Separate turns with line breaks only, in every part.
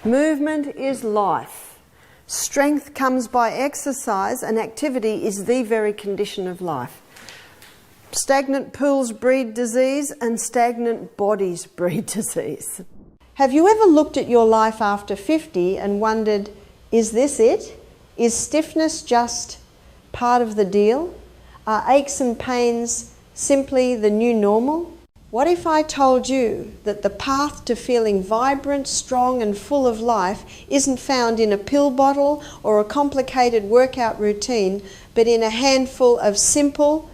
Movement is life. Strength comes by exercise, and activity is the very condition of life. Stagnant pools breed disease, and stagnant bodies breed disease. Have you ever looked at your life after 50 and wondered, is this it? Is stiffness just part of the deal? Are aches and pains simply the new normal? What if I told you that the path to feeling vibrant, strong and full of life isn't found in a pill bottle or a complicated workout routine, but in a handful of simple,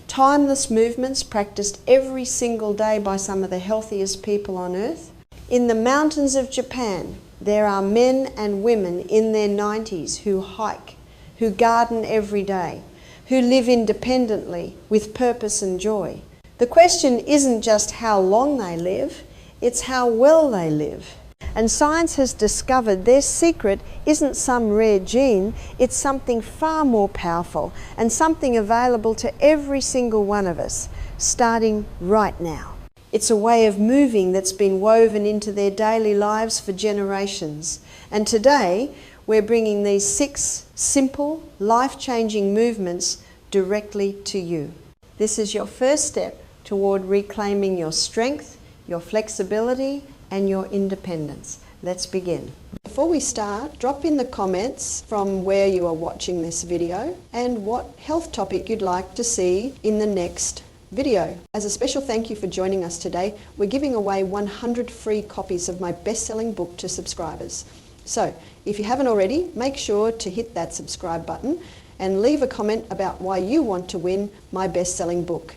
timeless movements practiced every single day by some of the healthiest people on earth? In the mountains of Japan, there are men and women in their 90s who hike, who garden every day, who live independently with purpose and joy. The question isn't just how long they live, it's how well they live. And science has discovered their secret isn't some rare gene, it's something far more powerful and something available to every single one of us, starting right now. It's a way of moving that's been woven into their daily lives for generations. And today, we're bringing these 6 simple, life-changing movements directly to you. This is your first step toward reclaiming your strength, your flexibility, and your independence. Let's begin. Before we start, drop in the comments from where you are watching this video and what health topic you'd like to see in the next video. As a special thank you for joining us today, we're giving away 100 free copies of my best-selling book to subscribers. So, if you haven't already, make sure to hit that subscribe button and leave a comment about why you want to win my best-selling book.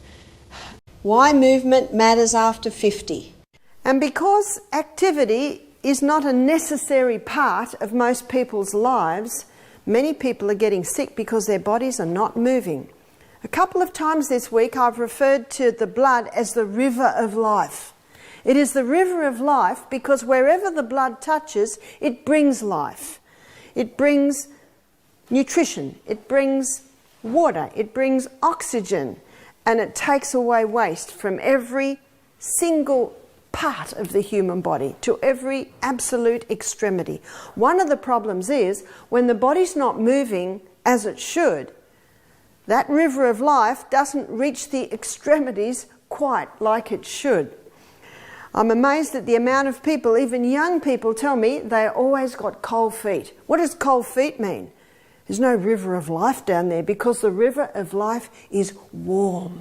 Why movement matters after 50. And because activity is not a necessary part of most people's lives, many people are getting sick because their bodies are not moving. A couple of times this week I've referred to the blood as the river of life. It is the river of life because wherever the blood touches, it brings life. It brings nutrition, it brings water, it brings oxygen, and it takes away waste from every single part of the human body to every absolute extremity. One of the problems is when the body's not moving as it should, that river of life doesn't reach the extremities quite like it should. I'm amazed at the amount of people, even young people, tell me they always got cold feet. What does cold feet mean? There's no river of life down there because the river of life is warm.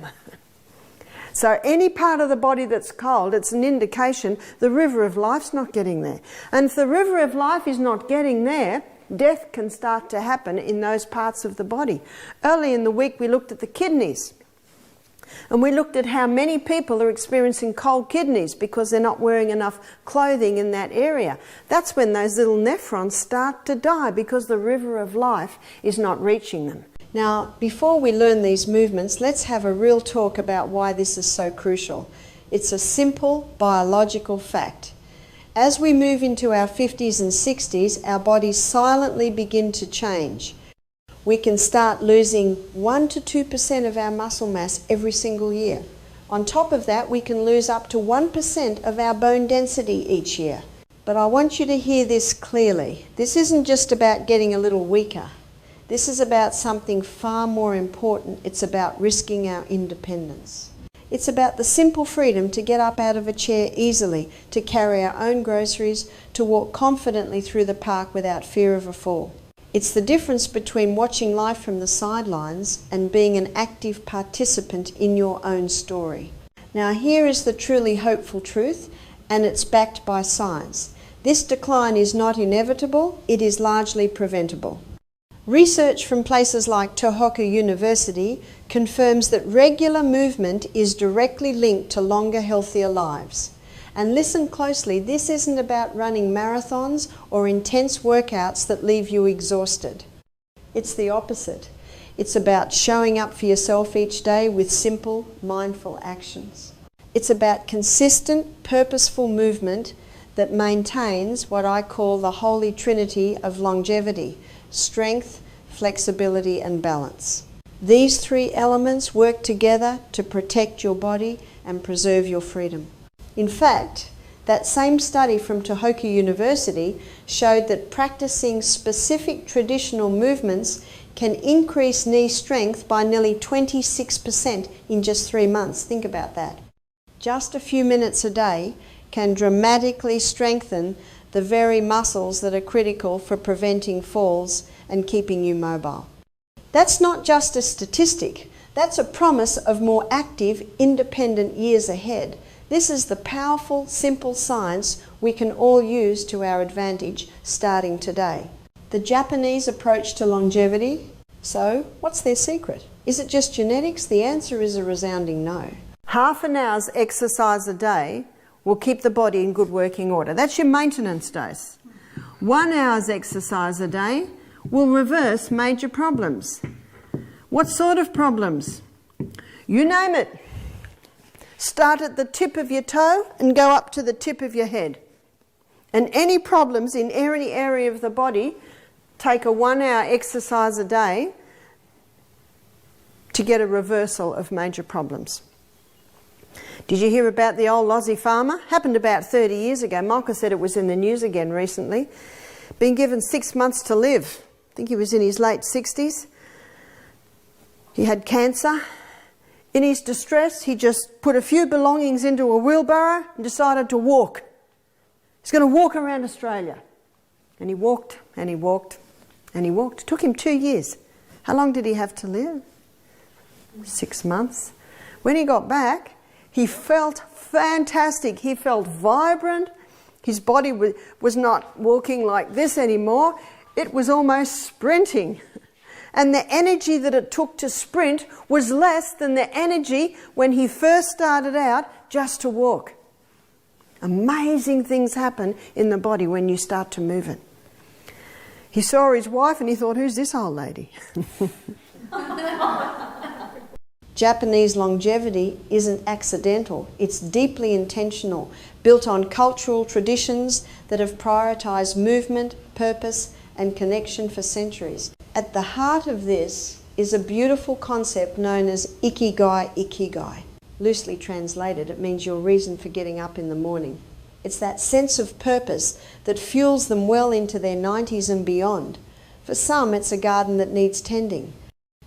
So any part of the body that's cold, it's an indication the river of life's not getting there. And if the river of life is not getting there, death can start to happen in those parts of the body. Early in the week we looked at the kidneys. And we looked at how many people are experiencing cold kidneys because they're not wearing enough clothing in that area. That's when those little nephrons start to die because the river of life is not reaching them. Now, before we learn these movements, let's have a real talk about why this is so crucial. It's a simple biological fact. As we move into our 50s and 60s, our bodies silently begin to change. We can start losing 1 to 2% of our muscle mass every single year. On top of that, we can lose up to 1% of our bone density each year. But I want you to hear this clearly. This isn't just about getting a little weaker. This is about something far more important. It's about risking our independence. It's about the simple freedom to get up out of a chair easily, to carry our own groceries, to walk confidently through the park without fear of a fall. It's the difference between watching life from the sidelines and being an active participant in your own story. Now here is the truly hopeful truth, and it's backed by science. This decline is not inevitable, it is largely preventable. Research from places like Tohoku University confirms that regular movement is directly linked to longer, healthier lives. And listen closely, this isn't about running marathons or intense workouts that leave you exhausted. It's the opposite. It's about showing up for yourself each day with simple, mindful actions. It's about consistent, purposeful movement that maintains what I call the holy trinity of longevity: strength, flexibility, and balance. These 3 elements work together to protect your body and preserve your freedom. In fact, That same study from Tohoku University showed that practicing specific traditional movements can increase knee strength by nearly 26% in just 3 months. Think about that. Just a few minutes a day can dramatically strengthen the very muscles that are critical for preventing falls and keeping you mobile. That's not just a statistic. That's a promise of more active, independent years ahead. This is the powerful, simple science we can all use to our advantage starting today. The Japanese approach to longevity, so what's their secret? Is it just genetics? The answer is a resounding no. Half an hour's exercise a day will keep the body in good working order. That's your maintenance dose. 1 hour's exercise a day will reverse major problems. What sort of problems? You name it. Start at the tip of your toe and go up to the tip of your head. And any problems in any area of the body, take a 1 hour exercise a day to get a reversal of major problems. Did you hear about the old Aussie farmer? Happened about 30 years ago. Malka said it was in the news again recently. Been given 6 months to live. I think he was in his late 60s. He had cancer. In his distress, he just put a few belongings into a wheelbarrow and decided to walk. He's going to walk around Australia. And he walked, and he walked, and he walked. It took him 2 years. How long did he have to live? 6 months. When he got back, he felt fantastic. He felt vibrant. His body was not walking like this anymore. It was almost sprinting. And the energy that it took to sprint was less than the energy when he first started out just to walk. Amazing things happen in the body when you start to move it. He saw his wife and he thought, who's this old lady? Japanese longevity isn't accidental. It's deeply intentional, built on cultural traditions that have prioritized movement, purpose, and connection for centuries. At the heart of this is a beautiful concept known as Ikigai. Ikigai. Loosely translated, it means your reason for getting up in the morning. It's that sense of purpose that fuels them well into their 90s and beyond. For some, it's a garden that needs tending.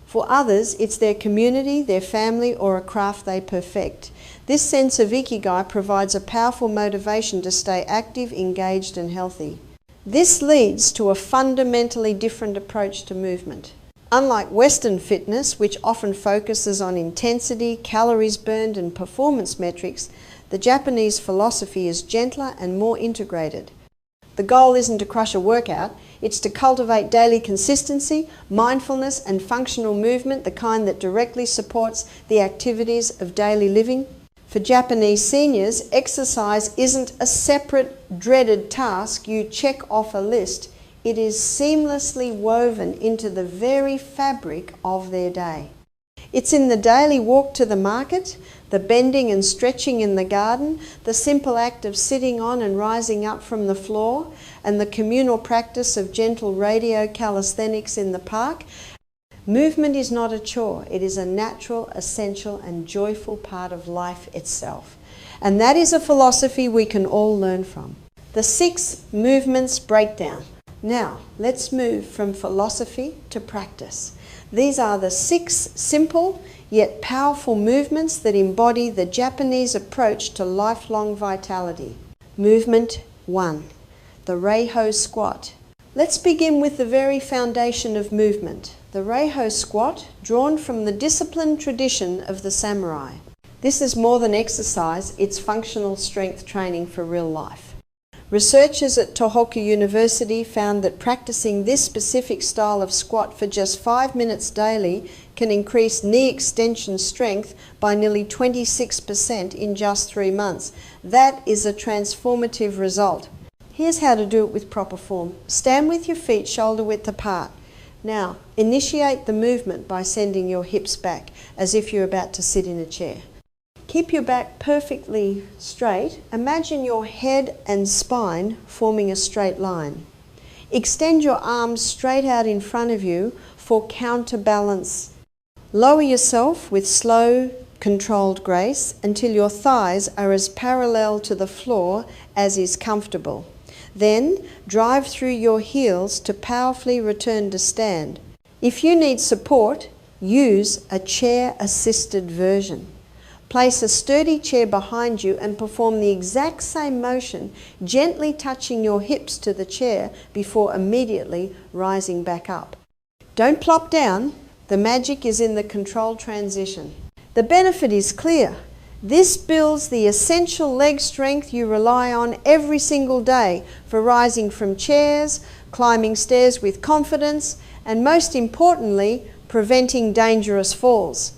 For others, it's their community, their family, or a craft they perfect. This sense of Ikigai provides a powerful motivation to stay active, engaged, and healthy. This leads to a fundamentally different approach to movement. Unlike Western fitness, which often focuses on intensity, calories burned, and performance metrics, the Japanese philosophy is gentler and more integrated. The goal isn't to crush a workout, it's to cultivate daily consistency, mindfulness, and functional movement, the kind that directly supports the activities of daily living. For Japanese seniors, exercise isn't a separate, dreaded task you check off a list. It is seamlessly woven into the very fabric of their day. It's in the daily walk to the market, the bending and stretching in the garden, the simple act of sitting on and rising up from the floor, and the communal practice of gentle radio calisthenics in the park. Movement is not a chore. It is a natural, essential, and joyful part of life itself. And that is a philosophy we can all learn from. The 6 movements breakdown. Now, let's move from philosophy to practice. These are the 6 simple yet powerful movements that embody the Japanese approach to lifelong vitality. Movement 1, the Reiho squat. Let's begin with the very foundation of movement, the Reiho squat, drawn from the disciplined tradition of the samurai. This is more than exercise, it's functional strength training for real life. Researchers at Tohoku University found that practicing this specific style of squat for just 5 minutes daily can increase knee extension strength by nearly 26% in just 3 months. That is a transformative result. Here's how to do it with proper form. Stand with your feet shoulder width apart. Now, initiate the movement by sending your hips back as if you're about to sit in a chair. Keep your back perfectly straight. Imagine your head and spine forming a straight line. Extend your arms straight out in front of you for counterbalance. Lower yourself with slow, controlled grace until your thighs are as parallel to the floor as is comfortable. Then drive through your heels to powerfully return to stand. If you need support, use a chair-assisted version. Place a sturdy chair behind you and perform the exact same motion, gently touching your hips to the chair before immediately rising back up. Don't plop down. The magic is in the controlled transition. The benefit is clear. This builds the essential leg strength you rely on every single day for rising from chairs, climbing stairs with confidence, and most importantly, preventing dangerous falls.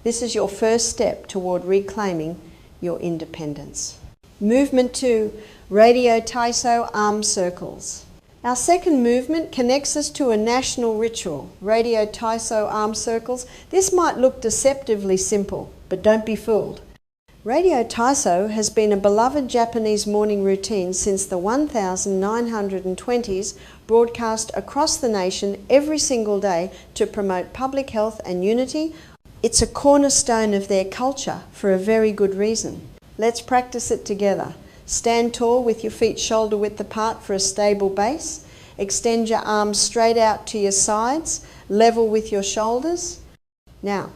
This is your first step toward reclaiming your independence. Movement 2, Radio Taiso arm circles. Our second movement connects us to a national ritual, Radio Taiso arm circles. This might look deceptively simple, but don't be fooled. Radio Taiso has been a beloved Japanese morning routine since the 1920s, broadcast across the nation every single day to promote public health and unity. It's a cornerstone of their culture for a very good reason. Let's practice it together. Stand tall with your feet shoulder width apart for a stable base. Extend your arms straight out to your sides, level with your shoulders. Now,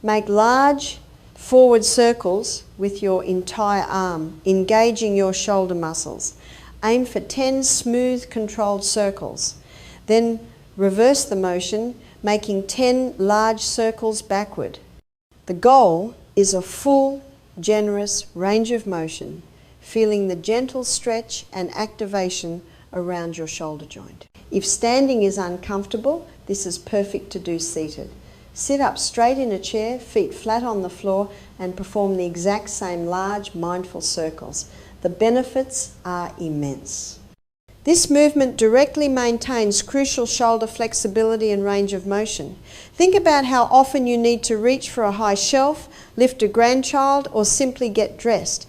make large forward circles with your entire arm, engaging your shoulder muscles. Aim for 10 smooth, controlled circles. Then reverse the motion, making 10 large circles backward. The goal is a full, generous range of motion, feeling the gentle stretch and activation around your shoulder joint. If standing is uncomfortable, this is perfect to do seated. Sit up straight in a chair, feet flat on the floor, and perform the exact same large, mindful circles. The benefits are immense. This movement directly maintains crucial shoulder flexibility and range of motion. Think about how often you need to reach for a high shelf, lift a grandchild, or simply get dressed.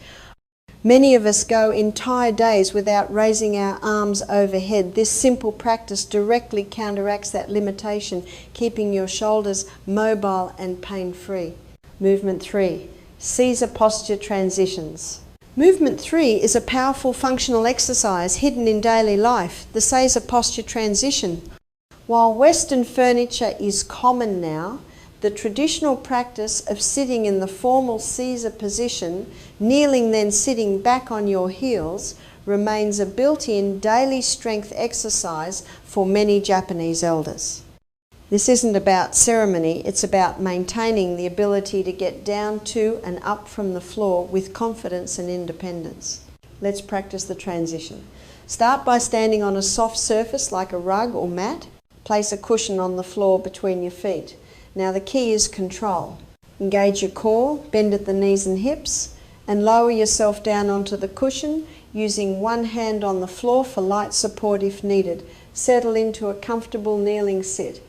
Many of us go entire days without raising our arms overhead. This simple practice directly counteracts that limitation, keeping your shoulders mobile and pain-free. Movement 3, Caesar posture transitions. Movement 3 is a powerful functional exercise hidden in daily life, the Caesar posture transition. While Western furniture is common now, the traditional practice of sitting in the formal Caesar position, kneeling then sitting back on your heels, remains a built-in daily strength exercise for many Japanese elders. This isn't about ceremony, it's about maintaining the ability to get down to and up from the floor with confidence and independence. Let's practice the transition. Start by standing on a soft surface like a rug or mat. Place a cushion on the floor between your feet. Now the key is control. Engage your core, bend at the knees and hips, and lower yourself down onto the cushion using one hand on the floor for light support if needed. Settle into a comfortable kneeling sit.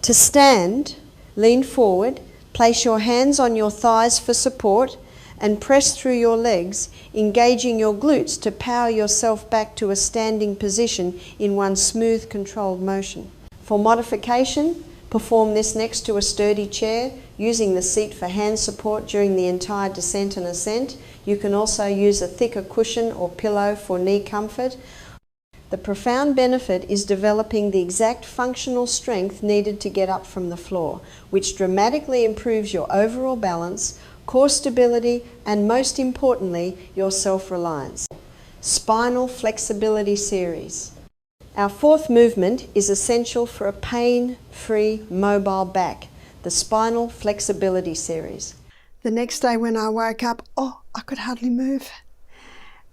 To stand, lean forward, place your hands on your thighs for support, and press through your legs, engaging your glutes to power yourself back to a standing position in one smooth, controlled motion. For modification, perform this next to a sturdy chair, using the seat for hand support during the entire descent and ascent. You can also use a thicker cushion or pillow for knee comfort. The profound benefit is developing the exact functional strength needed to get up from the floor, which dramatically improves your overall balance, core stability, and most importantly, your self-reliance. Spinal Flexibility Series. Our fourth movement is essential for a pain-free mobile back, the Spinal Flexibility Series. The next day when I woke up, I could hardly move.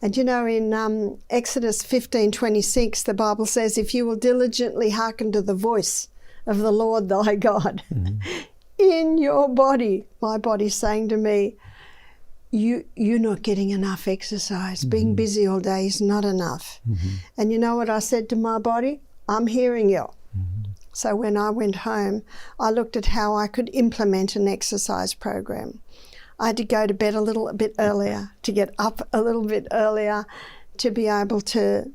And you know, in Exodus 15:26, the Bible says, if you will diligently hearken to the voice of the Lord thy God, in your body, my body saying to me, you're not getting enough exercise. Being busy all day is not enough. And you know what I said to my body? I'm hearing you. So when I went home, I looked at how I could implement an exercise program. I had to go to bed a little bit earlier, to get up a little bit earlier, to be able to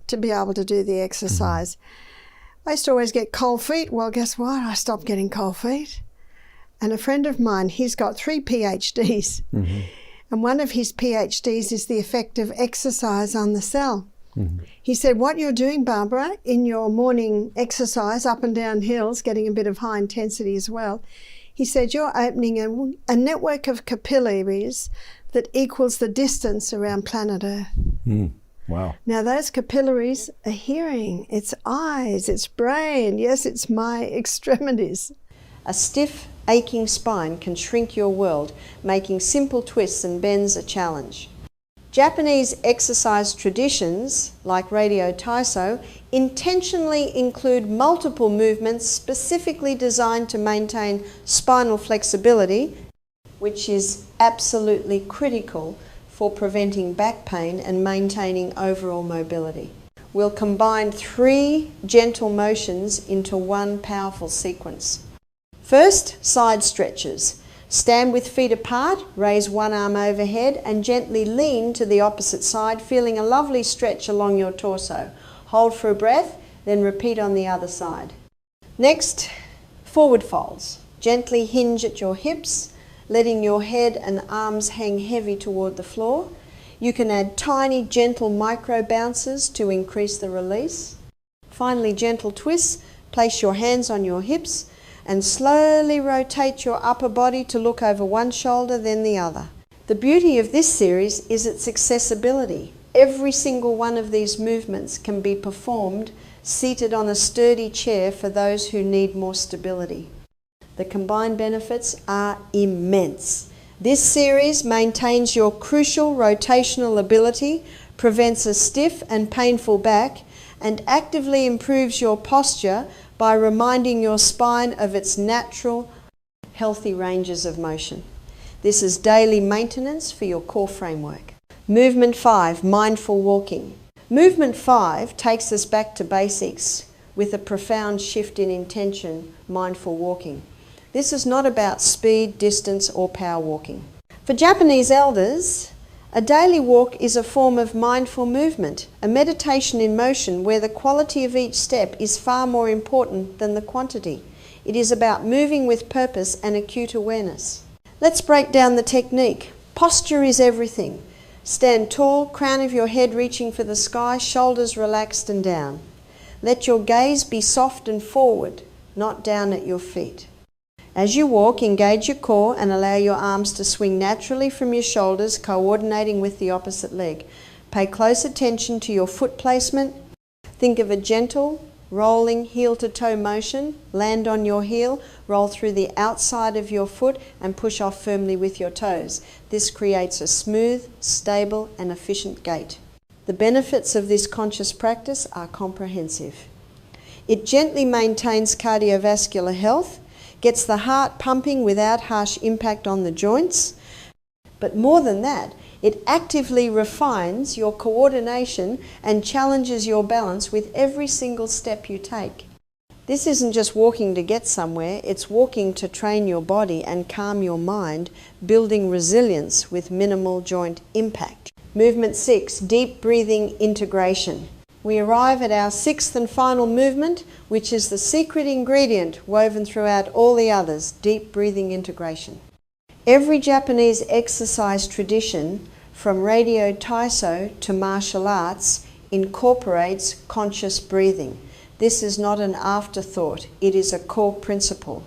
do the exercise. I used to always get cold feet. Well, guess what? I stopped getting cold feet. And a friend of mine, he's got 3 PhDs.
Mm-hmm.
And one of his PhDs is the effect of exercise on the cell.
Mm-hmm.
He said, what you're doing, Barbara, in your morning exercise, up and down hills, getting a bit of high intensity as well, he said, you're opening a network of capillaries that equals the distance around planet Earth.
Mm. Wow.
Now, those capillaries are hearing, it's eyes, it's brain, yes, it's my extremities. A stiff, aching spine can shrink your world, making simple twists and bends a challenge. Japanese exercise traditions, like Radio Taiso, intentionally include multiple movements specifically designed to maintain spinal flexibility, which is absolutely critical for preventing back pain and maintaining overall mobility. We'll combine 3 gentle motions into one powerful sequence. First, side stretches. Stand with feet apart, raise one arm overhead and gently lean to the opposite side, feeling a lovely stretch along your torso. Hold for a breath, then repeat on the other side. Next, forward folds. Gently hinge at your hips, letting your head and arms hang heavy toward the floor. You can add tiny, gentle micro bounces to increase the release. Finally, gentle twists. Place your hands on your hips and slowly rotate your upper body to look over one shoulder, then the other. The beauty of this series is its accessibility. Every single one of these movements can be performed seated on a sturdy chair for those who need more stability. The combined benefits are immense. This series maintains your crucial rotational ability, prevents a stiff and painful back, and actively improves your posture by reminding your spine of its natural, healthy ranges of motion. This is daily maintenance for your core framework. Movement 5, mindful walking. Movement 5 takes us back to basics with a profound shift in intention, mindful walking. This is not about speed, distance, or power walking. For Japanese elders, a daily walk is a form of mindful movement, a meditation in motion where the quality of each step is far more important than the quantity. It is about moving with purpose and acute awareness. Let's break down the technique. Posture is everything. Stand tall, crown of your head reaching for the sky, shoulders relaxed and down. Let your gaze be soft and forward, not down at your feet. As you walk, engage your core and allow your arms to swing naturally from your shoulders, coordinating with the opposite leg. Pay close attention to your foot placement. Think of a gentle, rolling heel-to-toe motion. Land on your heel, roll through the outside of your foot and push off firmly with your toes. This creates a smooth, stable and efficient gait. The benefits of this conscious practice are comprehensive. It gently maintains cardiovascular health, gets the heart pumping without harsh impact on the joints. But more than that, it actively refines your coordination and challenges your balance with every single step you take. This isn't just walking to get somewhere, it's walking to train your body and calm your mind, building resilience with minimal joint impact. Movement 6, deep breathing integration. We arrive at our 6th and final movement, which is the secret ingredient woven throughout all the others, deep breathing integration. Every Japanese exercise tradition, from Radio Taiso to martial arts, incorporates conscious breathing. This is not an afterthought, it is a core principle.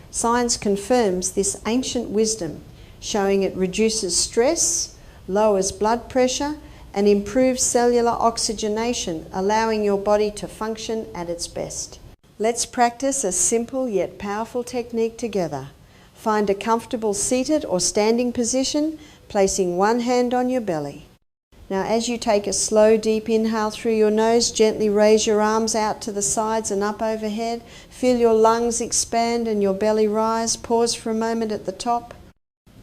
Science confirms this ancient wisdom, showing it reduces stress, lowers blood pressure, and improves cellular oxygenation, allowing your body to function at its best. Let's practice a simple yet powerful technique together. Find a comfortable seated or standing position, placing one hand on your belly. Now, as you take a slow, deep inhale through your nose, gently raise your arms out to the sides and up overhead. Feel your lungs expand and your belly rise. Pause for a moment at the top.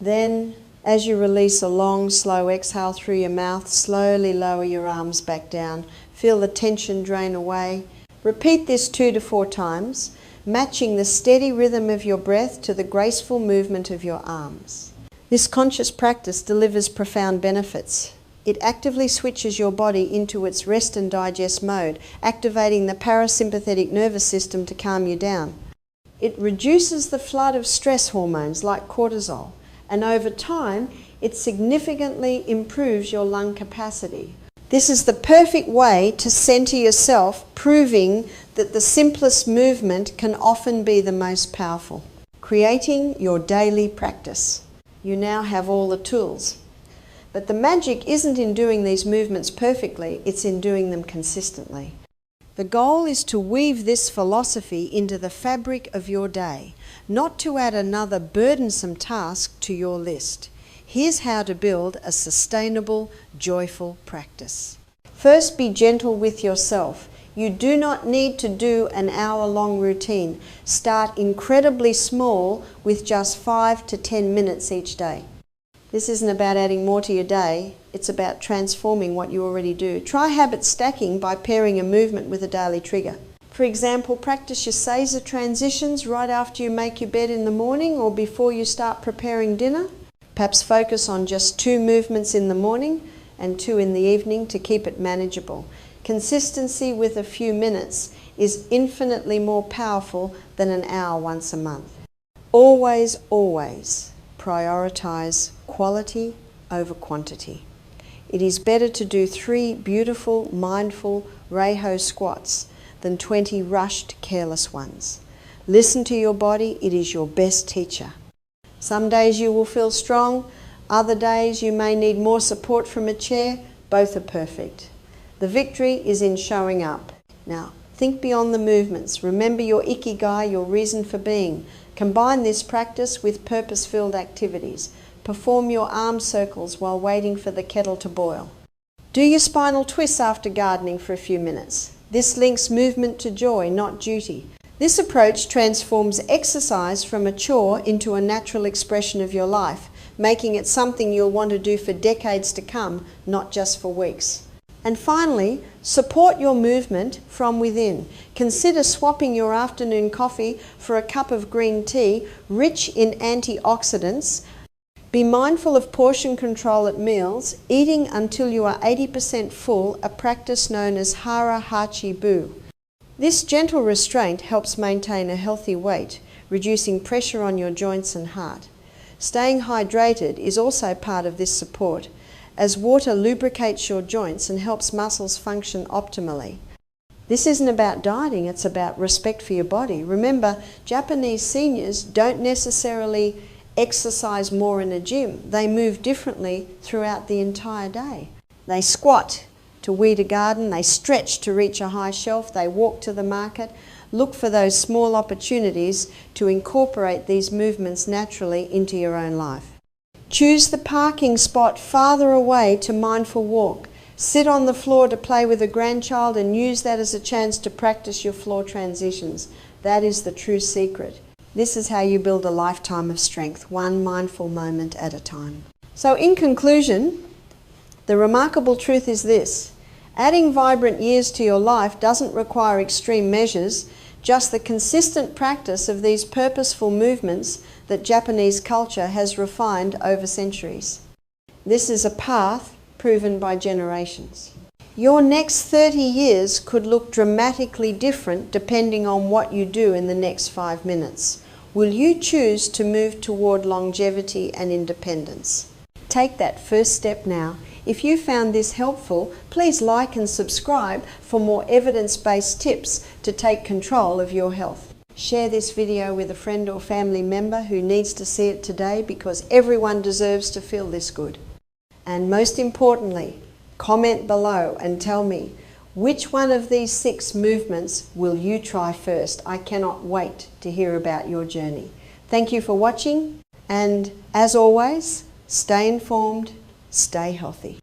Then, as you release a long, slow exhale through your mouth, slowly lower your arms back down. Feel the tension drain away. Repeat this 2 to 4 times, matching the steady rhythm of your breath to the graceful movement of your arms. This conscious practice delivers profound benefits. It actively switches your body into its rest and digest mode, activating the parasympathetic nervous system to calm you down. It reduces the flood of stress hormones like cortisol, and over time, it significantly improves your lung capacity. This is the perfect way to center yourself, proving that the simplest movement can often be the most powerful. Creating your daily practice. You now have all the tools. But the magic isn't in doing these movements perfectly, it's in doing them consistently. The goal is to weave this philosophy into the fabric of your day, not to add another burdensome task to your list. Here's how to build a sustainable, joyful practice. First, be gentle with yourself. You do not need to do an hour-long routine. Start incredibly small with just 5 to 10 minutes each day. This isn't about adding more to your day, it's about transforming what you already do. Try habit stacking by pairing a movement with a daily trigger. For example, practice your Seiza transitions right after you make your bed in the morning or before you start preparing dinner. Perhaps focus on just 2 movements in the morning and 2 in the evening to keep it manageable. Consistency with a few minutes is infinitely more powerful than an hour once a month. Always, always prioritize quality over quantity. It is better to do 3 beautiful, mindful Reiho squats than 20 rushed, careless ones. Listen to your body, it is your best teacher. Some days you will feel strong, other days you may need more support from a chair. Both are perfect. The victory is in showing up. Now, think beyond the movements. Remember your Ikigai, your reason for being. Combine this practice with purpose-filled activities. Perform your arm circles while waiting for the kettle to boil. Do your spinal twists after gardening for a few minutes. This links movement to joy, not duty. This approach transforms exercise from a chore into a natural expression of your life, making it something you'll want to do for decades to come, not just for weeks. And finally, support your movement from within. Consider swapping your afternoon coffee for a cup of green tea, rich in antioxidants. Be mindful of portion control at meals, eating until you are 80% full, a practice known as Hara Hachi Bu. This gentle restraint helps maintain a healthy weight, reducing pressure on your joints and heart. Staying hydrated is also part of this support, as water lubricates your joints and helps muscles function optimally. This isn't about dieting, it's about respect for your body. Remember, Japanese seniors don't necessarily exercise more in a gym. They move differently throughout the entire day. They squat to weed a garden, they stretch to reach a high shelf, they walk to the market. Look for those small opportunities to incorporate these movements naturally into your own life. Choose the parking spot farther away to mindful walk. Sit on the floor to play with a grandchild and use that as a chance to practice your floor transitions. That is the true secret. This is how you build a lifetime of strength, one mindful moment at a time. So in conclusion, the remarkable truth is this. Adding vibrant years to your life doesn't require extreme measures, just the consistent practice of these purposeful movements that Japanese culture has refined over centuries. This is a path proven by generations. Your next 30 years could look dramatically different depending on what you do in the next 5 minutes. Will you choose to move toward longevity and independence? Take that first step now. If you found this helpful, please like and subscribe for more evidence-based tips to take control of your health. Share this video with a friend or family member who needs to see it today, because everyone deserves to feel this good. And most importantly, comment below and tell me, which one of these 6 movements will you try first? I cannot wait to hear about your journey. Thank you for watching, and as always, stay informed, stay healthy.